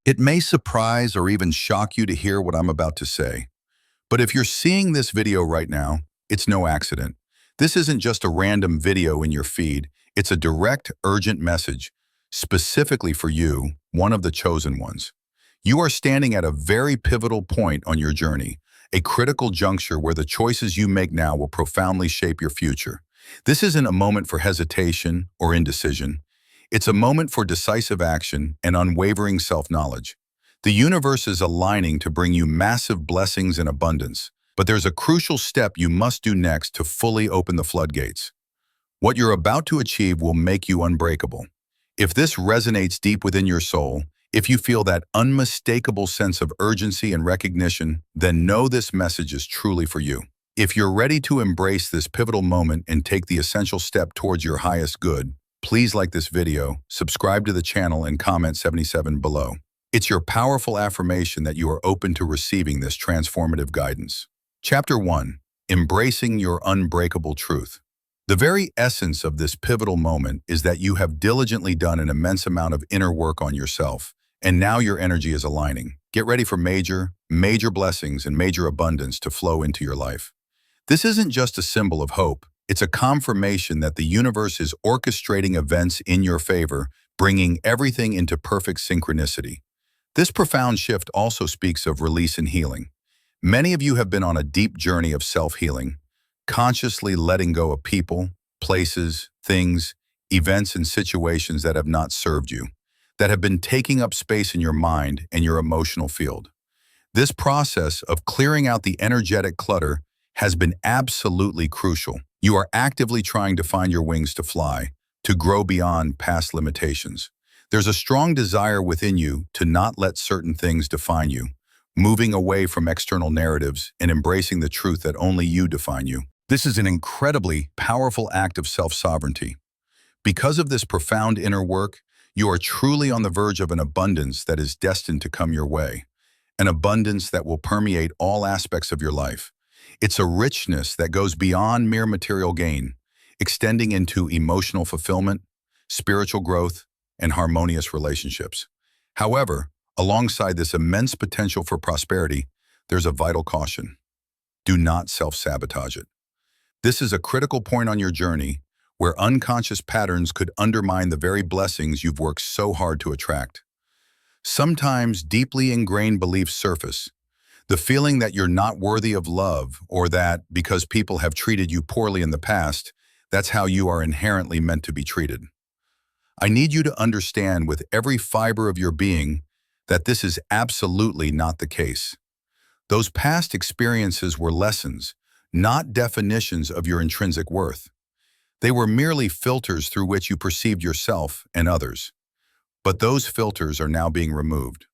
It may surprise or even shock you to hear what I'm about to say. But if you're seeing this video right now, it's no accident. This isn't just a random video in your feed. It's a direct, urgent message, specifically for you, one of the chosen ones. You are standing at a very pivotal point on your journey, a critical juncture where the choices you make now will profoundly shape your future. This isn't a moment for hesitation or indecision. It's a moment for decisive action and unwavering self-knowledge. The universe is aligning to bring you massive blessings and abundance, but there's a crucial step you must do next to fully open the floodgates. What you're about to achieve will make you unbreakable. If this resonates deep within your soul, if you feel that unmistakable sense of urgency and recognition, then know this message is truly for you. If you're ready to embrace this pivotal moment and take the essential step towards your highest good, please like this video, subscribe to the channel, and comment 77 below. It's your powerful affirmation that you are open to receiving this transformative guidance. Chapter 1. Embracing your unbreakable truth. The very essence of this pivotal moment is that you have diligently done an immense amount of inner work on yourself, and now your energy is aligning. Get ready for major blessings and major abundance to flow into your life. This isn't just a symbol of hope. It's a confirmation that the universe is orchestrating events in your favor, bringing everything into perfect synchronicity. This profound shift also speaks of release and healing. Many of you have been on a deep journey of self-healing, consciously letting go of people, places, things, events, and situations that have not served you, that have been taking up space in your mind and your emotional field. This process of clearing out the energetic clutter has been absolutely crucial. You are actively trying to find your wings to fly, to grow beyond past limitations. There's a strong desire within you to not let certain things define you, moving away from external narratives and embracing the truth that only you define you. This is an incredibly powerful act of self-sovereignty. Because of this profound inner work, you are truly on the verge of an abundance that is destined to come your way, an abundance that will permeate all aspects of your life. It's a richness that goes beyond mere material gain, extending into emotional fulfillment, spiritual growth, and harmonious relationships. However, alongside this immense potential for prosperity, there's a vital caution. Do not self-sabotage it. This is a critical point on your journey where unconscious patterns could undermine the very blessings you've worked so hard to attract. Sometimes deeply ingrained beliefs surface. The feeling that you're not worthy of love, or that because people have treated you poorly in the past, that's how you are inherently meant to be treated. I need you to understand with every fiber of your being that this is absolutely not the case. Those past experiences were lessons, not definitions of your intrinsic worth. They were merely filters through which you perceived yourself and others. But those filters are now being removed.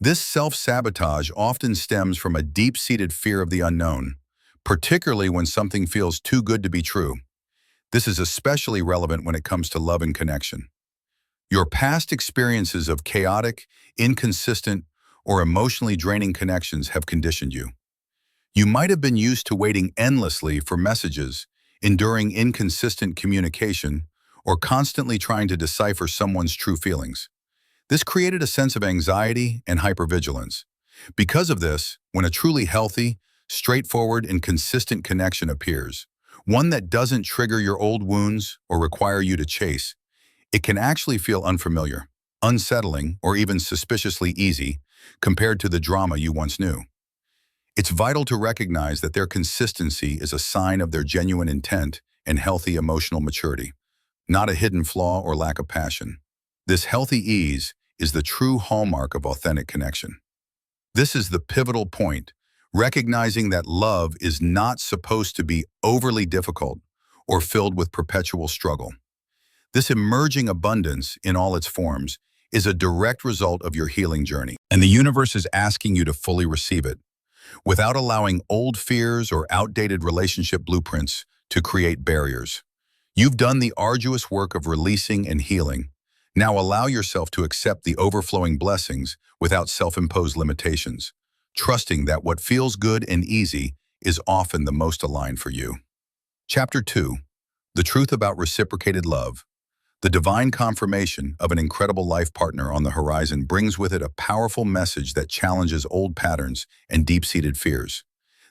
This self-sabotage often stems from a deep-seated fear of the unknown, particularly when something feels too good to be true. This is especially relevant when it comes to love and connection. Your past experiences of chaotic, inconsistent, or emotionally draining connections have conditioned you. You might have been used to waiting endlessly for messages, enduring inconsistent communication, or constantly trying to decipher someone's true feelings. This created a sense of anxiety and hypervigilance. Because of this, when a truly healthy, straightforward, and consistent connection appears, one that doesn't trigger your old wounds or require you to chase, it can actually feel unfamiliar, unsettling, or even suspiciously easy compared to the drama you once knew. It's vital to recognize that their consistency is a sign of their genuine intent and healthy emotional maturity, not a hidden flaw or lack of passion. This healthy ease is the true hallmark of authentic connection. This is the pivotal point, recognizing that love is not supposed to be overly difficult or filled with perpetual struggle. This emerging abundance in all its forms is a direct result of your healing journey, and the universe is asking you to fully receive it, without allowing old fears or outdated relationship blueprints to create barriers. You've done the arduous work of releasing and healing. Now allow yourself to accept the overflowing blessings without self-imposed limitations, trusting that what feels good and easy is often the most aligned for you. Chapter 2. The Truth About Reciprocated Love. The divine confirmation of an incredible life partner on the horizon brings with it a powerful message that challenges old patterns and deep-seated fears.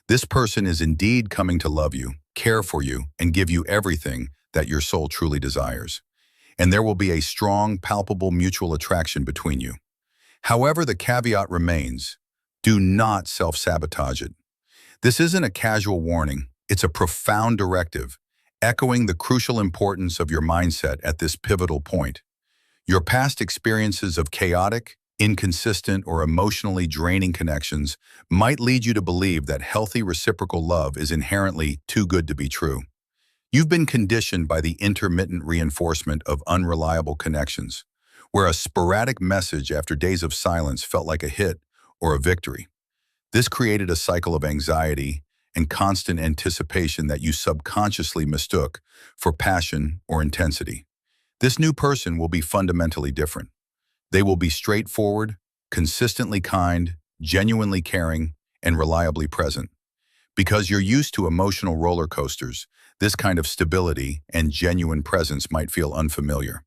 This person is indeed coming to love you, care for you, and give you everything that your soul truly desires. And there will be a strong, palpable mutual attraction between you. However, the caveat remains, do not self-sabotage it. This isn't a casual warning, it's a profound directive, echoing the crucial importance of your mindset at this pivotal point. Your past experiences of chaotic, inconsistent, or emotionally draining connections might lead you to believe that healthy reciprocal love is inherently too good to be true. You've been conditioned by the intermittent reinforcement of unreliable connections, where a sporadic message after days of silence felt like a hit or a victory. This created a cycle of anxiety and constant anticipation that you subconsciously mistook for passion or intensity. This new person will be fundamentally different. They will be straightforward, consistently kind, genuinely caring, and reliably present. Because you're used to emotional roller coasters, this kind of stability and genuine presence might feel unfamiliar.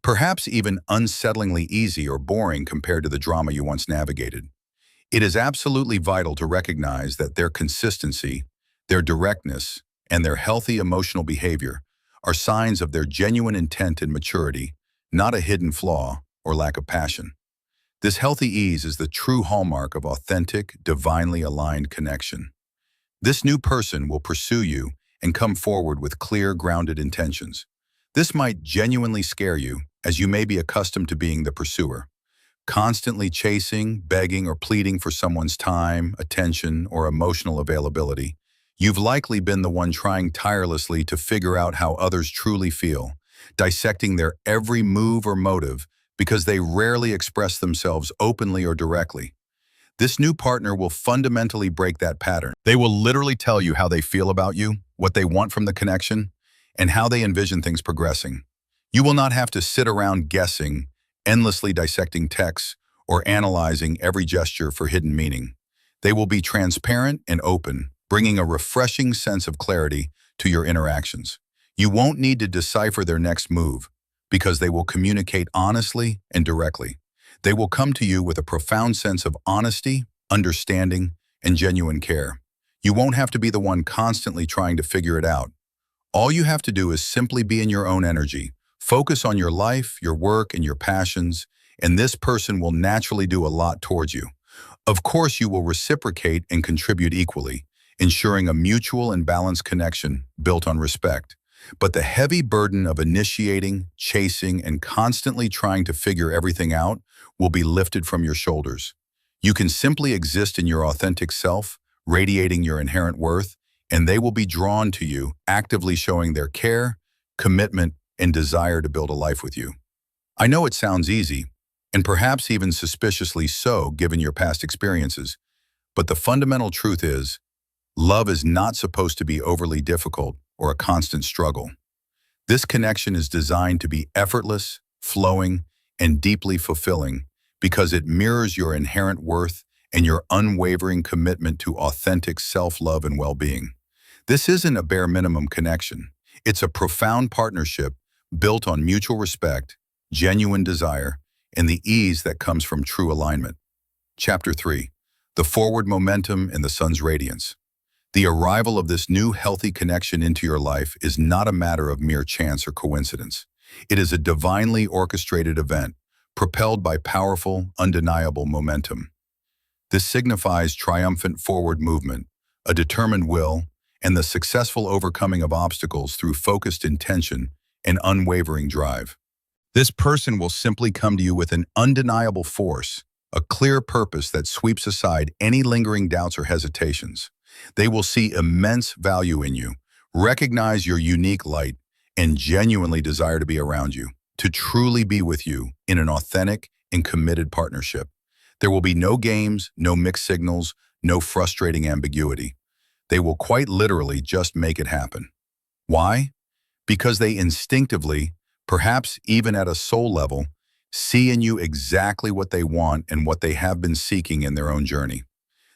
Perhaps even unsettlingly easy or boring compared to the drama you once navigated. It is absolutely vital to recognize that their consistency, their directness, and their healthy emotional behavior are signs of their genuine intent and maturity, not a hidden flaw or lack of passion. This healthy ease is the true hallmark of authentic, divinely aligned connection. This new person will pursue you and come forward with clear, grounded intentions. This might genuinely scare you, as you may be accustomed to being the pursuer. Constantly chasing, begging, or pleading for someone's time, attention, or emotional availability, you've likely been the one trying tirelessly to figure out how others truly feel, dissecting their every move or motive because they rarely express themselves openly or directly. This new partner will fundamentally break that pattern. They will literally tell you how they feel about you, what they want from the connection, and how they envision things progressing. You will not have to sit around guessing, endlessly dissecting texts, or analyzing every gesture for hidden meaning. They will be transparent and open, bringing a refreshing sense of clarity to your interactions. You won't need to decipher their next move, because they will communicate honestly and directly. They will come to you with a profound sense of honesty, understanding, and genuine care. You won't have to be the one constantly trying to figure it out. All you have to do is simply be in your own energy. Focus on your life, your work, and your passions, and this person will naturally do a lot towards you. Of course, you will reciprocate and contribute equally, ensuring a mutual and balanced connection built on respect. But the heavy burden of initiating, chasing, and constantly trying to figure everything out will be lifted from your shoulders. You can simply exist in your authentic self, radiating your inherent worth, and they will be drawn to you, actively showing their care, commitment, and desire to build a life with you. I know it sounds easy, and perhaps even suspiciously so given your past experiences, but the fundamental truth is, love is not supposed to be overly difficult or a constant struggle. This connection is designed to be effortless, flowing, and deeply fulfilling because it mirrors your inherent worth and your unwavering commitment to authentic self-love and well-being. This isn't a bare minimum connection. It's a profound partnership built on mutual respect, genuine desire, and the ease that comes from true alignment. Chapter 3. The Forward Momentum and the Sun's Radiance. The arrival of this new healthy connection into your life is not a matter of mere chance or coincidence. It is a divinely orchestrated event, propelled by powerful, undeniable momentum. This signifies triumphant forward movement, a determined will, and the successful overcoming of obstacles through focused intention and unwavering drive. This person will simply come to you with an undeniable force, a clear purpose that sweeps aside any lingering doubts or hesitations. They will see immense value in you, recognize your unique light, and genuinely desire to be around you, to truly be with you in an authentic and committed partnership. There will be no games, no mixed signals, no frustrating ambiguity. They will quite literally just make it happen. Why? Because they instinctively, perhaps even at a soul level, see in you exactly what they want and what they have been seeking in their own journey.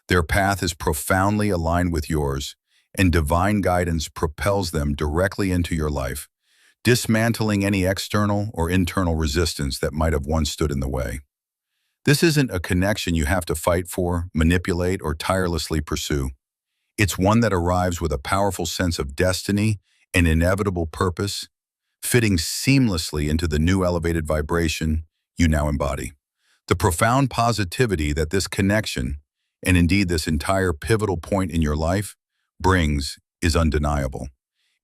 Their path is profoundly aligned with yours, and divine guidance propels them directly into your life dismantling any external or internal resistance that might have once stood in the way. This isn't a connection you have to fight for, manipulate, or tirelessly pursue. It's one that arrives with a powerful sense of destiny and inevitable purpose, fitting seamlessly into the new elevated vibration you now embody. The profound positivity that this connection, and indeed this entire pivotal point in your life, brings is undeniable.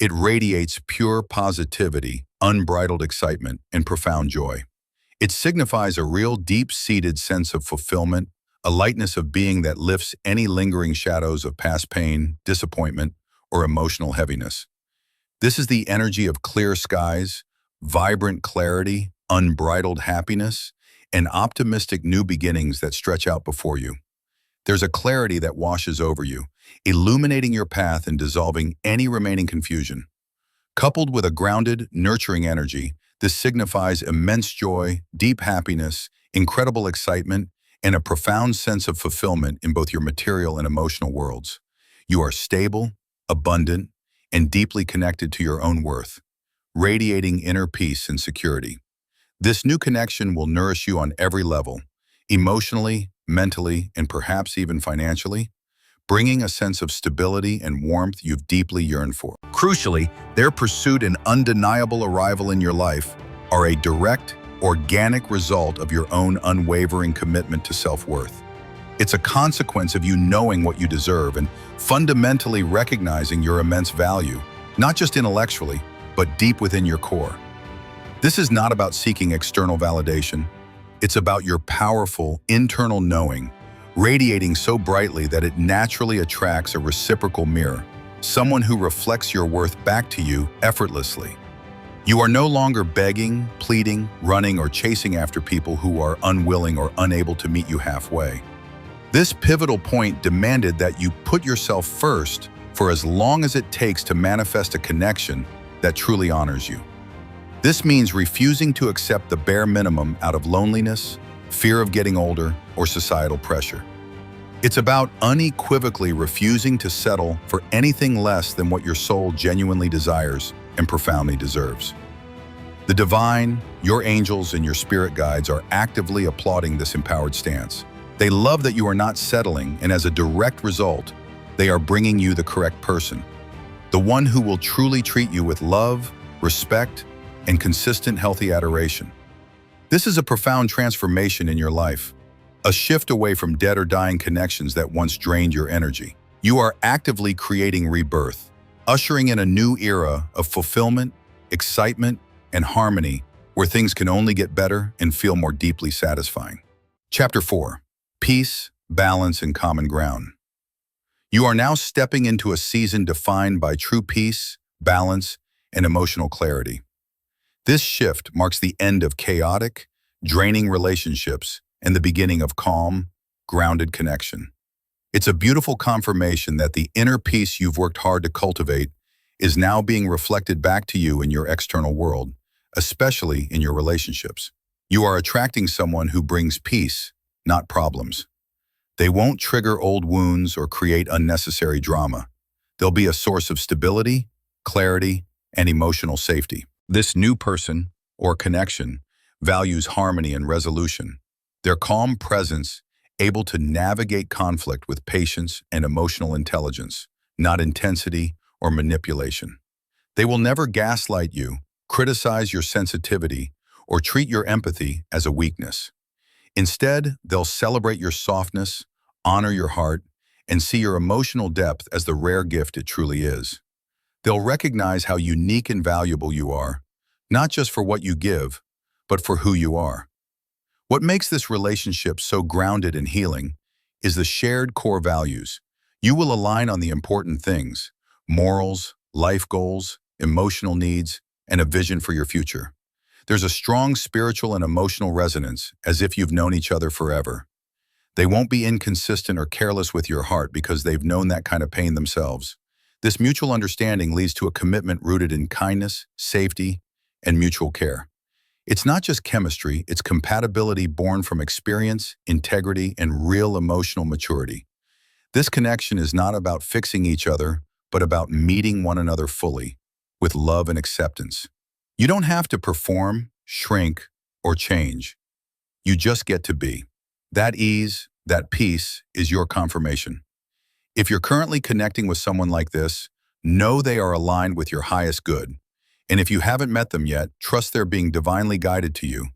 It radiates pure positivity, unbridled excitement, and profound joy. It signifies a real deep-seated sense of fulfillment, a lightness of being that lifts any lingering shadows of past pain, disappointment, or emotional heaviness. This is the energy of clear skies, vibrant clarity, unbridled happiness, and optimistic new beginnings that stretch out before you. There's a clarity that washes over you, illuminating your path and dissolving any remaining confusion. Coupled with a grounded, nurturing energy, this signifies immense joy, deep happiness, incredible excitement, and a profound sense of fulfillment in both your material and emotional worlds. You are stable, abundant, and deeply connected to your own worth, radiating inner peace and security. This new connection will nourish you on every level, emotionally, mentally, and perhaps even financially, bringing a sense of stability and warmth you've deeply yearned for. Crucially, their pursuit and undeniable arrival in your life are a direct, organic result of your own unwavering commitment to self-worth. It's a consequence of you knowing what you deserve and fundamentally recognizing your immense value, not just intellectually, but deep within your core. This is not about seeking external validation. It's about your powerful internal knowing, radiating so brightly that it naturally attracts a reciprocal mirror, someone who reflects your worth back to you effortlessly. You are no longer begging, pleading, running, or chasing after people who are unwilling or unable to meet you halfway. This pivotal point demanded that you put yourself first for as long as it takes to manifest a connection that truly honors you. This means refusing to accept the bare minimum out of loneliness, fear of getting older, or societal pressure. It's about unequivocally refusing to settle for anything less than what your soul genuinely desires and profoundly deserves. The divine, your angels, and your spirit guides are actively applauding this empowered stance. They love that you are not settling, and as a direct result, they are bringing you the correct person, the one who will truly treat you with love, respect, and consistent healthy adoration. This is a profound transformation in your life, a shift away from dead or dying connections that once drained your energy. You are actively creating rebirth, ushering in a new era of fulfillment, excitement, and harmony where things can only get better and feel more deeply satisfying. Chapter 4. Peace, Balance, and Common Ground. You are now stepping into a season defined by true peace, balance, and emotional clarity. This shift marks the end of chaotic, draining relationships and the beginning of calm, grounded connection. It's a beautiful confirmation that the inner peace you've worked hard to cultivate is now being reflected back to you in your external world, especially in your relationships. You are attracting someone who brings peace, not problems. They won't trigger old wounds or create unnecessary drama. They'll be a source of stability, clarity, and emotional safety. This new person, or connection, values harmony and resolution. Their calm presence, able to navigate conflict with patience and emotional intelligence, not intensity or manipulation. They will never gaslight you, criticize your sensitivity, or treat your empathy as a weakness. Instead, they'll celebrate your softness, honor your heart, and see your emotional depth as the rare gift it truly is. They'll recognize how unique and valuable you are, not just for what you give, but for who you are. What makes this relationship so grounded and healing is the shared core values. You will align on the important things: morals, life goals, emotional needs, and a vision for your future. There's a strong spiritual and emotional resonance, as if you've known each other forever. They won't be inconsistent or careless with your heart because they've known that kind of pain themselves. This mutual understanding leads to a commitment rooted in kindness, safety, and mutual care. It's not just chemistry, it's compatibility born from experience, integrity, and real emotional maturity. This connection is not about fixing each other, but about meeting one another fully, with love and acceptance. You don't have to perform, shrink, or change. You just get to be. That ease, that peace is your confirmation. If you're currently connecting with someone like this, know they are aligned with your highest good. And if you haven't met them yet, trust they're being divinely guided to you.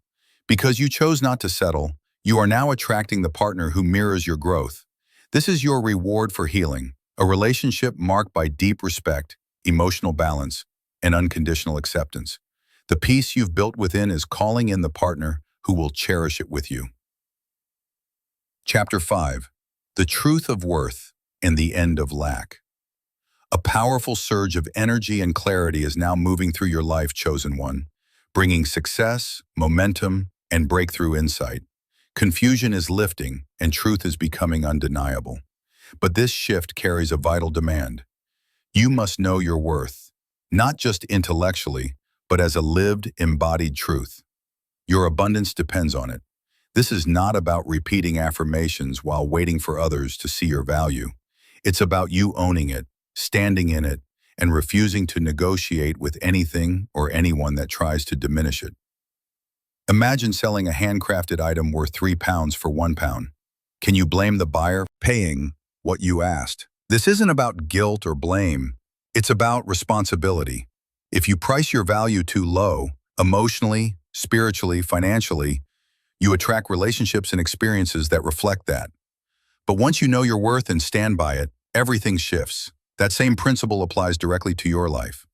Because you chose not to settle, you are now attracting the partner who mirrors your growth. This is your reward for healing, a relationship marked by deep respect, emotional balance, and unconditional acceptance. The peace you've built within is calling in the partner who will cherish it with you. Chapter 5. The Truth of Worth and the End of Lack. A powerful surge of energy and clarity is now moving through your life, chosen one, bringing success, momentum, and breakthrough insight. Confusion is lifting, and truth is becoming undeniable. But this shift carries a vital demand. You must know your worth, not just intellectually, but as a lived, embodied truth. Your abundance depends on it. This is not about repeating affirmations while waiting for others to see your value. It's about you owning it, standing in it, and refusing to negotiate with anything or anyone that tries to diminish it. Imagine selling a handcrafted item worth £3 for £1. Can you blame the buyer for paying what you asked? This isn't about guilt or blame. It's about responsibility. If you price your value too low, emotionally, spiritually, financially, you attract relationships and experiences that reflect that. But once you know your worth and stand by it, everything shifts. That same principle applies directly to your life.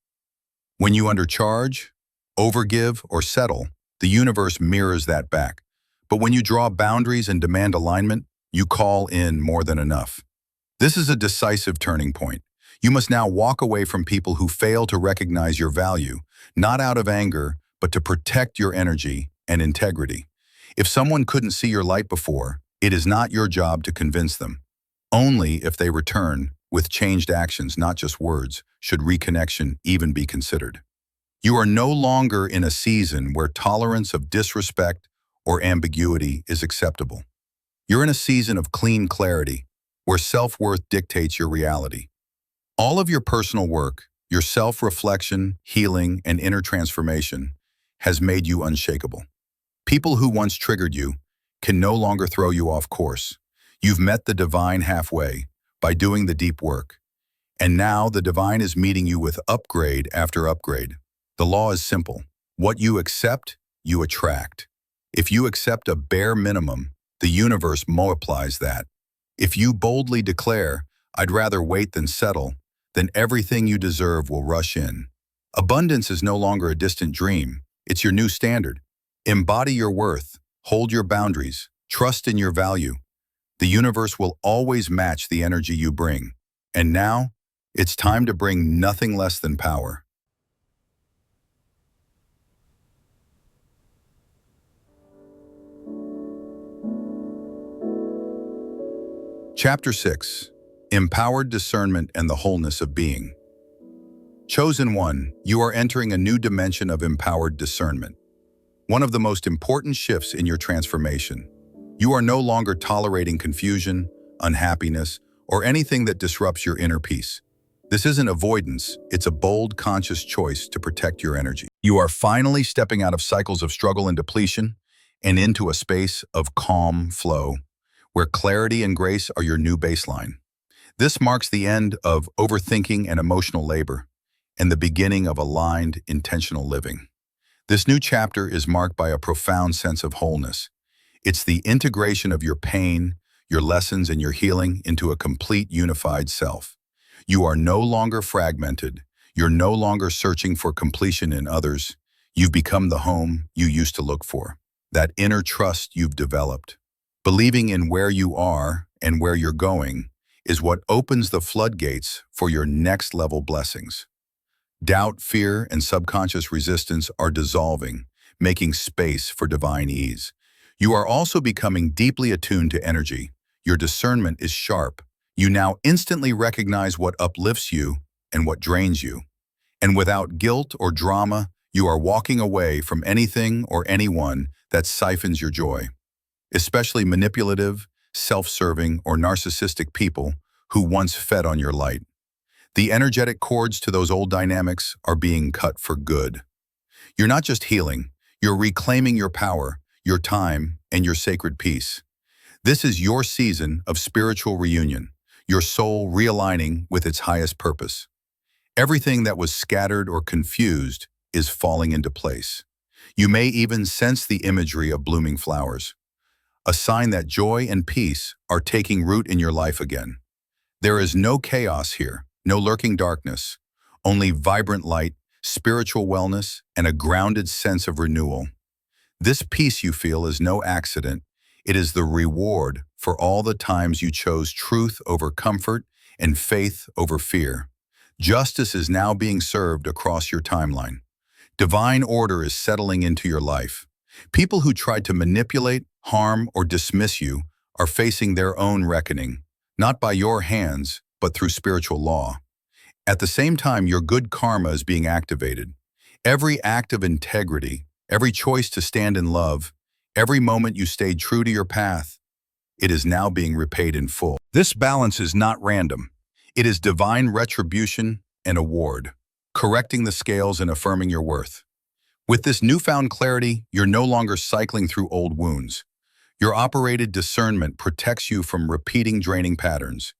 When you undercharge, overgive, or settle, the universe mirrors that back. But when you draw boundaries and demand alignment, you call in more than enough. This is a decisive turning point. You must now walk away from people who fail to recognize your value, not out of anger, but to protect your energy and integrity. If someone couldn't see your light before, it is not your job to convince them. Only if they return, with changed actions, not just words, should reconnection even be considered. You are no longer in a season where tolerance of disrespect or ambiguity is acceptable. You're in a season of clean clarity, where self-worth dictates your reality. All of your personal work, your self-reflection, healing, and inner transformation has made you unshakable. People who once triggered you can no longer throw you off course. You've met the divine halfway by doing the deep work. And now the divine is meeting you with upgrade after upgrade. The law is simple. What you accept, you attract. If you accept a bare minimum, the universe multiplies that. If you boldly declare, "I'd rather wait than settle," then everything you deserve will rush in. Abundance is no longer a distant dream. It's your new standard. Embody your worth, hold your boundaries, trust in your value. The universe will always match the energy you bring. And now, it's time to bring nothing less than power. Chapter 6. Empowered Discernment and the Wholeness of Being. Chosen one, you are entering a new dimension of empowered discernment. One of the most important shifts in your transformation. You are no longer tolerating confusion, unhappiness, or anything that disrupts your inner peace. This isn't avoidance, it's a bold, conscious choice to protect your energy. You are finally stepping out of cycles of struggle and depletion and into a space of calm flow, where clarity and grace are your new baseline. This marks the end of overthinking and emotional labor, and the beginning of aligned, intentional living. This new chapter is marked by a profound sense of wholeness. It's the integration of your pain, your lessons, and your healing into a complete, unified self. You are no longer fragmented. You're no longer searching for completion in others. You've become the home you used to look for. That inner trust you've developed. Believing in where you are and where you're going is what opens the floodgates for your next level blessings. Doubt, fear, and subconscious resistance are dissolving, making space for divine ease. You are also becoming deeply attuned to energy. Your discernment is sharp. You now instantly recognize what uplifts you and what drains you. And without guilt or drama, you are walking away from anything or anyone that siphons your joy. Especially manipulative, self-serving, or narcissistic people who once fed on your light. The energetic cords to those old dynamics are being cut for good. You're not just healing, you're reclaiming your power, your time, and your sacred peace. This is your season of spiritual reunion, your soul realigning with its highest purpose. Everything that was scattered or confused is falling into place. You may even sense the imagery of blooming flowers, a sign that joy and peace are taking root in your life again. There is no chaos here, no lurking darkness, only vibrant light, spiritual wellness, and a grounded sense of renewal. This peace you feel is no accident. It is the reward for all the times you chose truth over comfort and faith over fear. Justice is now being served across your timeline. Divine order is settling into your life. People who tried to manipulate, harm, or dismiss you are facing their own reckoning, not by your hands, but through spiritual law. At the same time, your good karma is being activated. Every act of integrity, every choice to stand in love, every moment you stayed true to your path, it is now being repaid in full. This balance is not random. It is divine retribution and award, correcting the scales and affirming your worth. With this newfound clarity, you're no longer cycling through old wounds. Your operated discernment protects you from repeating draining patterns.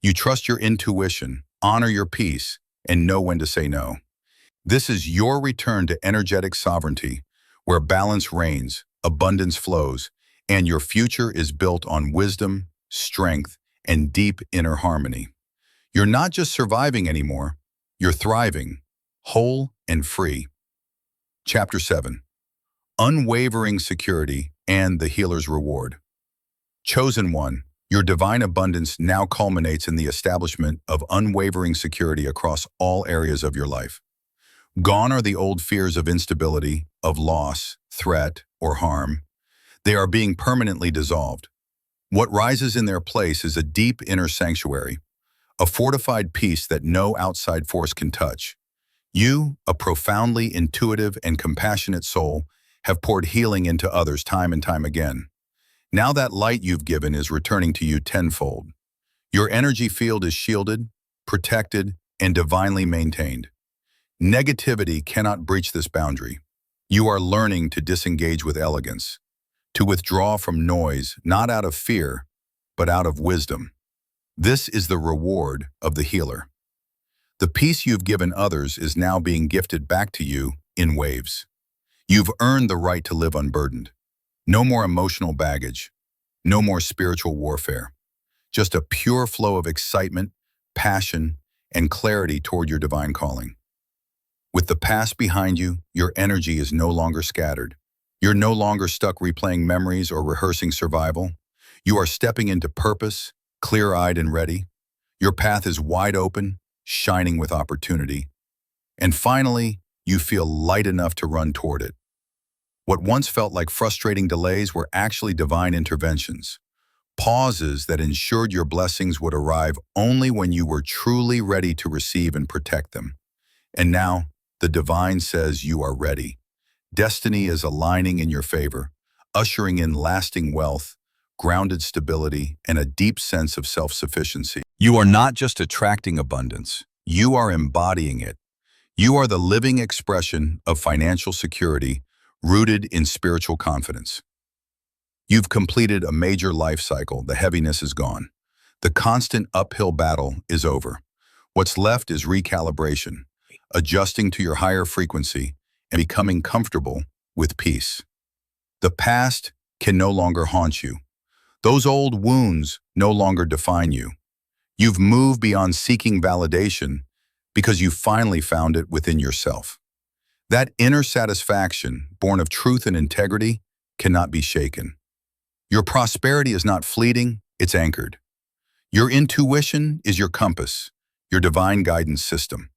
You trust your intuition, honor your peace, and know when to say no. This is your return to energetic sovereignty, where balance reigns, abundance flows, and your future is built on wisdom, strength, and deep inner harmony. You're not just surviving anymore, you're thriving, whole and free. Chapter 7. Unwavering Security and the Healer's Reward. Chosen one, your divine abundance now culminates in the establishment of unwavering security across all areas of your life. Gone are the old fears of instability, of loss, threat, or harm. They are being permanently dissolved. What rises in their place is a deep inner sanctuary, a fortified peace that no outside force can touch. You, a profoundly intuitive and compassionate soul, have poured healing into others time and time again. Now that light you've given is returning to you tenfold. Your energy field is shielded, protected, and divinely maintained. Negativity cannot breach this boundary. You are learning to disengage with elegance, to withdraw from noise, not out of fear, but out of wisdom. This is the reward of the healer. The peace you've given others is now being gifted back to you in waves. You've earned the right to live unburdened. No more emotional baggage, no more spiritual warfare. Just a pure flow of excitement, passion, and clarity toward your divine calling. With the past behind you, your energy is no longer scattered. You're no longer stuck replaying memories or rehearsing survival. You are stepping into purpose, clear-eyed and ready. Your path is wide open, shining with opportunity. And finally, you feel light enough to run toward it. What once felt like frustrating delays were actually divine interventions, pauses that ensured your blessings would arrive only when you were truly ready to receive and protect them. And now, the divine says you are ready. Destiny is aligning in your favor, ushering in lasting wealth, grounded stability, and a deep sense of self-sufficiency. You are not just attracting abundance, you are embodying it. You are the living expression of financial security rooted in spiritual confidence. You've completed a major life cycle. The heaviness is gone. The constant uphill battle is over. What's left is recalibration, adjusting to your higher frequency and becoming comfortable with peace. The past can no longer haunt you. Those old wounds no longer define you. You've moved beyond seeking validation because you finally found it within yourself. That inner satisfaction, born of truth and integrity, cannot be shaken. Your prosperity is not fleeting, it's anchored. Your intuition is your compass, your divine guidance system.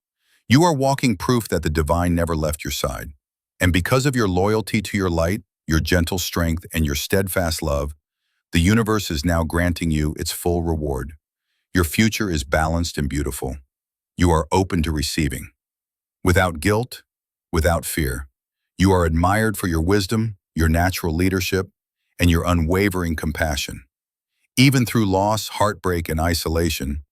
You are walking proof that the divine never left your side. And because of your loyalty to your light, your gentle strength, and your steadfast love, the universe is now granting you its full reward. Your future is balanced and beautiful. You are open to receiving. Without guilt, without fear. You are admired for your wisdom, your natural leadership, and your unwavering compassion. Even through loss, heartbreak, and isolation,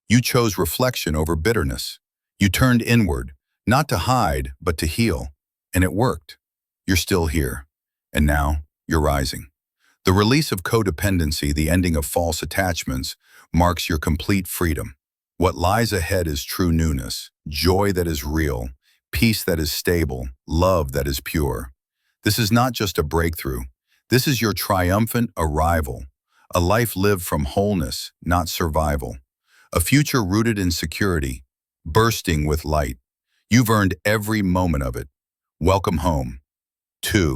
you chose reflection over bitterness. You turned inward, not to hide, but to heal. And it worked. You're still here. And now, you're rising. The release of codependency, the ending of false attachments, marks your complete freedom. What lies ahead is true newness, joy that is real, peace that is stable, love that is pure. This is not just a breakthrough. This is your triumphant arrival, a life lived from wholeness, not survival, a future rooted in security, bursting with light. You've earned every moment of it. Welcome home. 2.